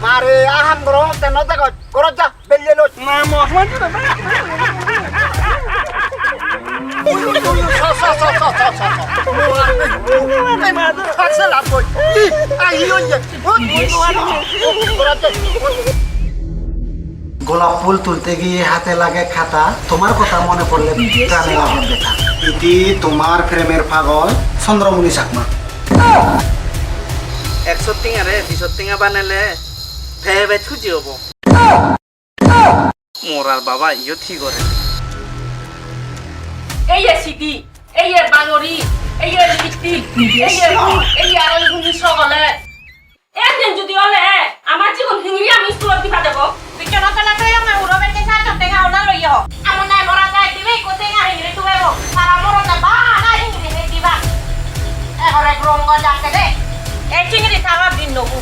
মারে আহাম গরম তেন দেখো করত যা বেরিয়ে লো না মহমান তো না গোলাপ ফুল তুলতে গিয়ে হাতে লাগে খাতা তোমার কথা মনে পড়লে প্রাণে লাগে ব্যথা ইতি তোমার প্রেমের পাগল চন্দ্রমণি চাকমা 100 টিঙা রে 200 টিঙা বানালে ভেবে থুজি হব মোরার বাবা ইও ঠিক করে এই সিটি এই বাঙরি এই লিপি এই আর গুনি সকলে একদিন যদি হলে আমার জীবন হিংরি আমি স্কুলত দিবা দেব বিকেল তলা কই আমি উড়বে কে সাথে টেঙা ওনা লইও আমন নাই মরা যায় দিবি কোতে না হিংরি তুবেব সারা মরন না বা না হিংরি হে দিবা এহরে রঙ্গ যাকে দে এই চিংড়ি থাকা দিন নবু